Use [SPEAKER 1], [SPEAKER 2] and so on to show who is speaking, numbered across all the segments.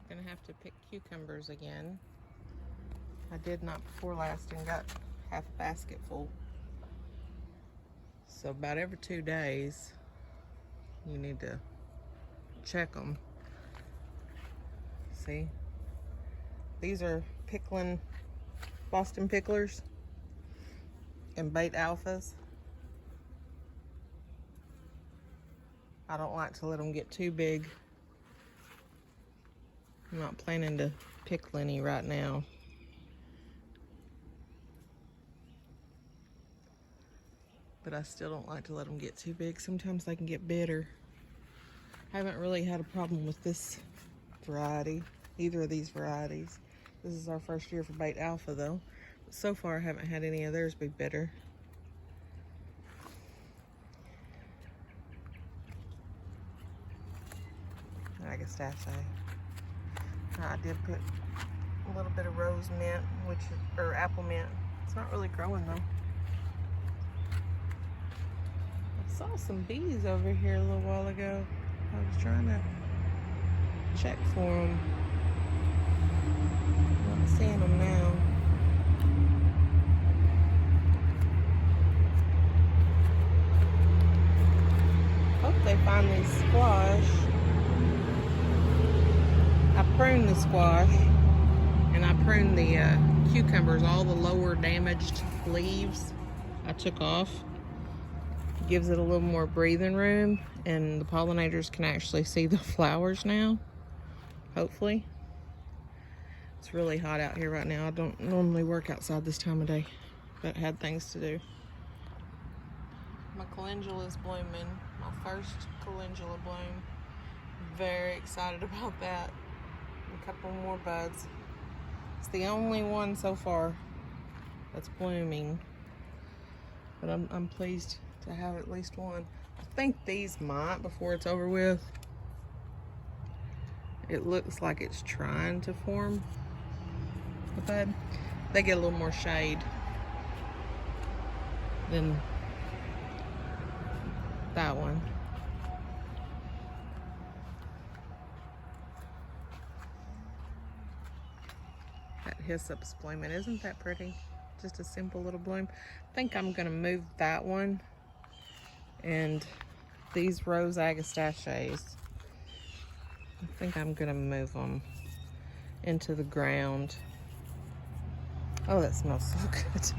[SPEAKER 1] Gonna have to pick cucumbers again. I did not before last and got half a basket full. So about every 2 days, you need to check them. See? These are pickling Boston picklers and bait alphas. I don't like to let them get too big. I'm not planning to pickle any right now. But I still don't like to let them get too big. Sometimes they can get bitter. I haven't really had a problem with this variety, either of these varieties. This is our first year for bait alpha though. But so far I haven't had any of theirs be bitter. Agastache. I did put a little bit of rose mint, or apple mint. It's not really growing though. I saw some bees over here a little while ago. I was trying to check for them. Not seeing them now. Hope they find these squash. I pruned the squash and I pruned the cucumbers, all the lower damaged leaves I took off. Gives it a little more breathing room and the pollinators can actually see the flowers now, hopefully. It's really hot out here right now. I don't normally work outside this time of day, but had things to do. My calendula is blooming, my first calendula bloom. Very excited about that. A couple more buds. It's the only one so far that's blooming, but I'm pleased to have at least one. I think these might, before it's over with, it looks like it's trying to form a bud. They get a little more shade than that one. That hyssop's blooming. Isn't that pretty? Just a simple little bloom. I think I'm gonna move that one and these rose agastaches. I think I'm gonna move them into the ground. Oh, that smells so good.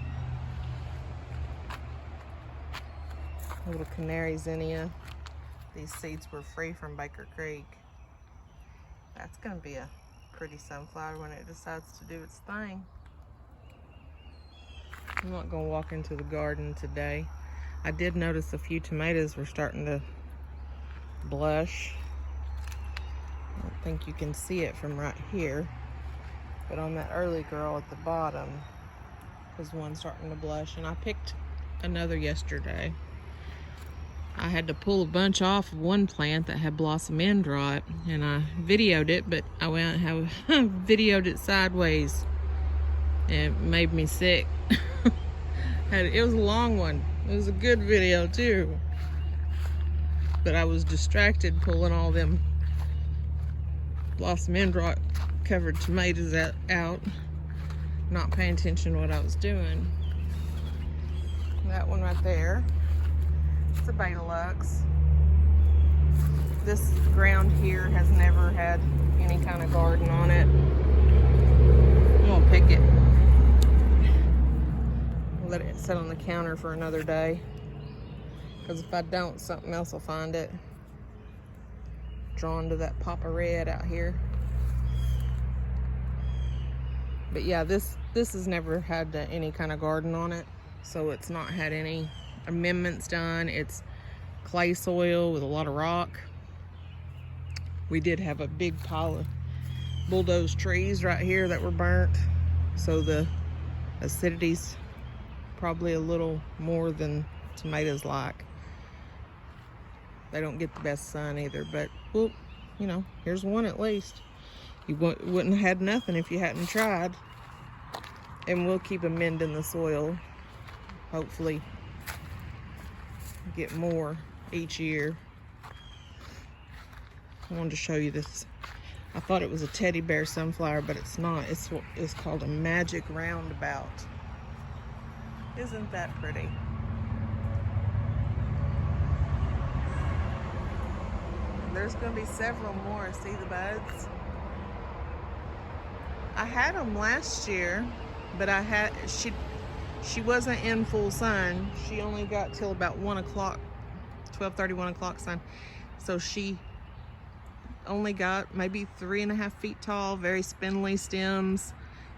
[SPEAKER 1] A little canary zinnia. These seeds were free from Baker Creek. That's gonna be a pretty sunflower when it decides to do its thing. I'm not gonna walk into the garden today. I did notice a few tomatoes were starting to blush. I don't think you can see it from right here, but on that early girl at the bottom is one starting to blush, and I picked another yesterday. I had to pull a bunch off of one plant that had blossom end rot, and I videoed it, but I went and videoed it sideways. And it made me sick. It was a long one. It was a good video too. But I was distracted pulling all them blossom end rot covered tomatoes out, not paying attention to what I was doing. That one right there, it's a Beta Lux. This ground here has never had any kind of garden on it. I'm gonna pick it. Let it sit on the counter for another day, because if I don't, something else will find it. Drawn to that pop of red out here. But yeah, this has never had any kind of garden on it, so it's not had any amendments done. It's clay soil with a lot of rock. We did have a big pile of bulldozed trees right here that were burnt, so the acidity's probably a little more than tomatoes like. They don't get the best sun either, but well, you know, here's one at least. You wouldn't have had nothing if you hadn't tried. And we'll keep amending the soil, hopefully get more each year. I wanted to show you this I thought it was a teddy bear sunflower, but it's not. It's called a magic roundabout. Isn't that pretty? There's going to be several more. See the buds? I had them last year, but she wasn't in full sun. She only got till about 1 o'clock, 12:30, 1 o'clock sun. So she only got maybe 3.5 feet tall, very spindly stems,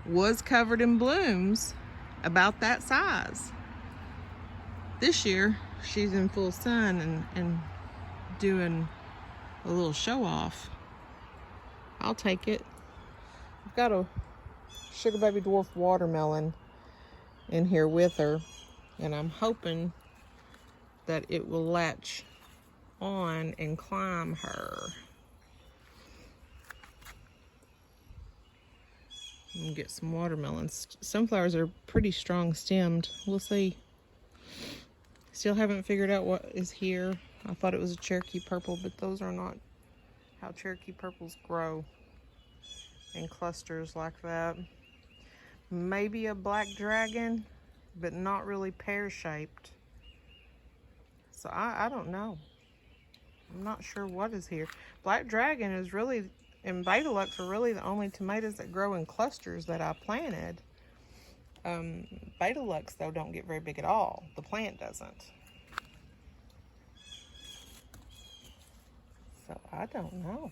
[SPEAKER 1] was covered in blooms about that size. This year, she's in full sun and doing a little show off. I'll take it. I've got a Sugar Baby Dwarf watermelon in here with her, and I'm hoping that it will latch on and climb her. I'm gonna get some watermelons. Sunflowers are pretty strong stemmed. We'll see. Still haven't figured out what is here. I thought it was a Cherokee purple, but those are not how Cherokee purples grow in clusters like that. Maybe a black dragon, but not really pear-shaped. So I don't know. I'm not sure what is here. Black dragon is really, and Betelux are really the only tomatoes that grow in clusters that I planted. Betelux, though, don't get very big at all. The plant doesn't. So I don't know.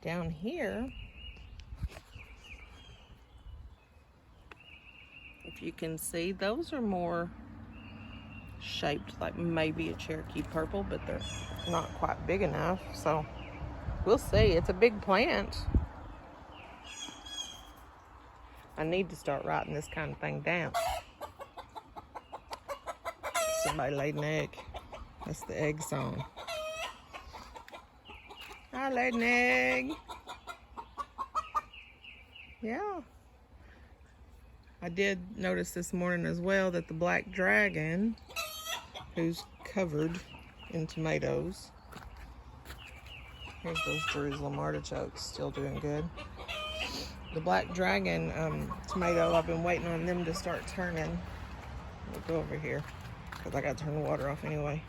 [SPEAKER 1] Down here, if you can see, those are more shaped like maybe a Cherokee purple, but they're not quite big enough. So we'll see. It's a big plant. I need to start writing this kind of thing down. Somebody laid an egg. That's the egg song. I laid an egg. Yeah. I did notice this morning as well that the black dragon, who's covered in tomatoes, here's those Jerusalem artichokes, still doing good. The black dragon tomato, I've been waiting on them to start turning. We'll go over here because I got to turn the water off anyway.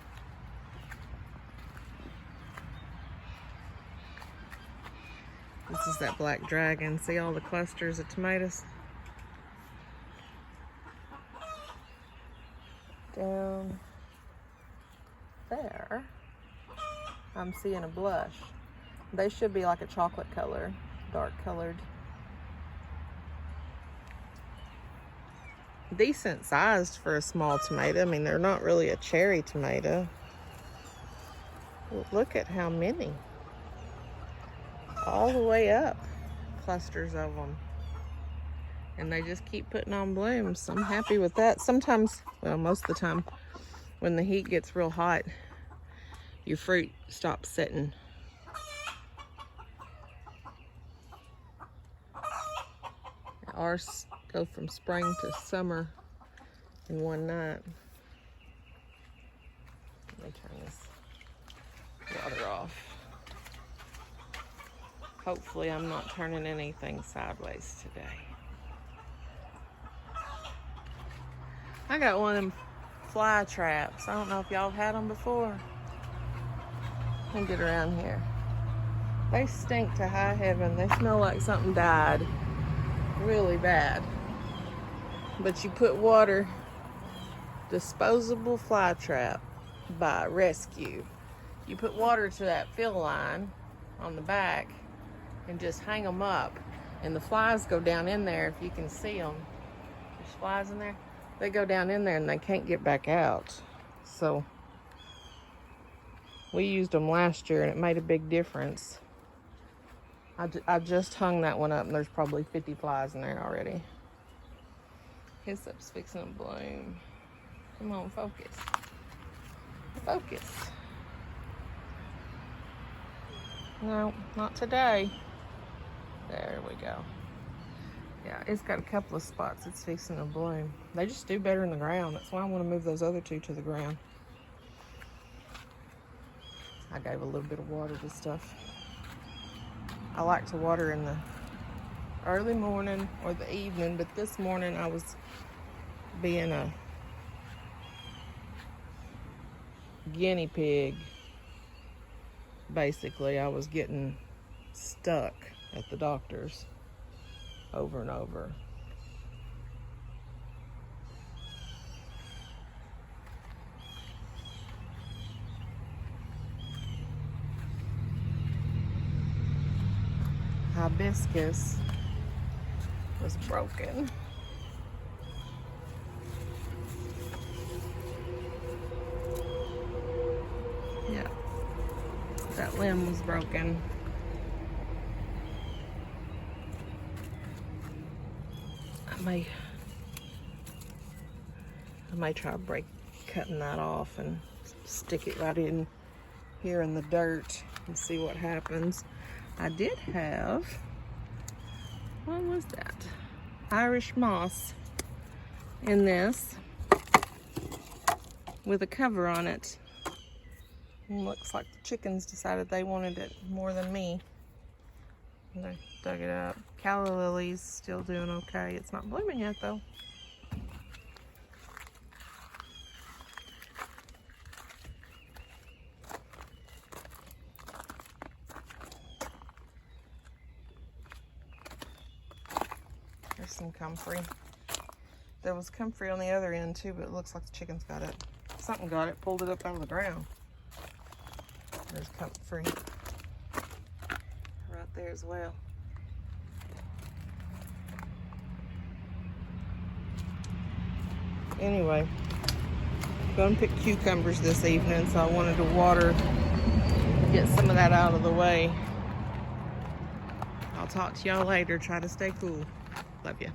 [SPEAKER 1] This is that black dragon. See all the clusters of tomatoes? Down there, I'm seeing a blush. They should be like a chocolate color, dark colored. Decent sized for a small tomato. I mean, they're not really a cherry tomato. Well, look at how many. All the way up, clusters of them. And they just keep putting on blooms. I'm happy with that. Sometimes, well, most of the time, when the heat gets real hot, your fruit stops setting. Ours go from spring to summer in one night. Let me turn this water off. Hopefully I'm not turning anything sideways today. I got one of them fly traps. I don't know if y'all had them before. Let me get around here. They stink to high heaven. They smell like something died. Really bad. But you put water, disposable fly trap by Rescue. You put water to that fill line on the back and just hang them up, and the flies go down in there. If you can see them, there's flies in there. They go down in there and they can't get back out. So we used them last year and it made a big difference. I just hung that one up and there's probably 50 flies in there already. Hyssop's fixing to bloom. Come on, focus. Focus. No, not today. There we go. Yeah, it's got a couple of spots it's fixing to bloom. They just do better in the ground. That's why I want to move those other two to the ground. I gave a little bit of water to stuff. I like to water in the early morning or the evening, but this morning I was being a guinea pig. Basically, I was getting stuck at the doctor's over and over. Hibiscus was broken. Yeah, that limb was broken. I may try to cutting that off and stick it right in here in the dirt and see what happens. I did have, what was that? Irish moss in this with a cover on it. And looks like the chickens decided they wanted it more than me. And they dug it up. Calla lily's still doing okay. It's not blooming yet though. There's some comfrey. There was comfrey on the other end too, but it looks like the chickens got it. Something got it, pulled it up out of the ground. There's comfrey right there as well. Anyway, I'm going to pick cucumbers this evening, so I wanted to get some of that out of the way. I'll talk to y'all later. Try to stay cool. Love you.